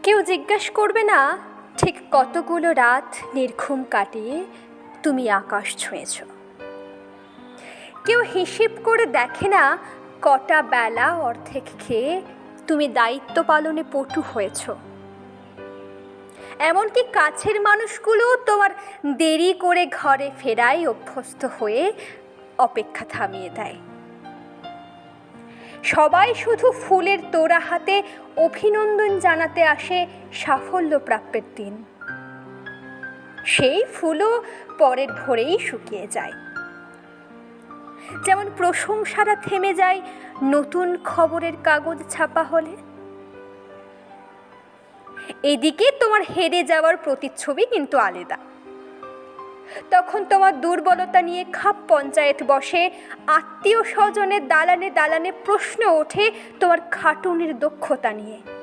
কেউ জিজ্ঞেস করবে না ঠিক কতগুলো রাত নির্ঘুম কাটিয়ে তুমি আকাশ ছুঁয়েছ। কেউ হিসেব করে দেখে না কটা বেলা অর্ধেক খেয়ে তুমি দায়িত্ব পালনে পটু হয়েছ। এমনকি কাছের মানুষগুলো তোমার দেরি করে ঘরে ফেরাই অভ্যস্ত হয়ে অপেক্ষা থামিয়ে দেয়। সবাই শুধু ফুলের তোড়া হাতে অভিনন্দন জানাতে আসে সাফল্য প্রাপ্যের দিন। সেই ফুলও পরের ভোরেই শুকিয়ে যায়। যেমন প্রশংসারা থেমে যায় নতুন খবরের কাগজ ছাপা হলে। এদিকে তোমার হেরে যাওয়ার প্রতিচ্ছবি কিন্তু আলাদা। তখন তোমার দুর্বলতা নিয়ে খাপ পঞ্চায়েত বসে, আত্মীয় স্বজনের দালানে দালানে প্রশ্ন ওঠে তোমার খাটুনির দক্ষতা নিয়ে।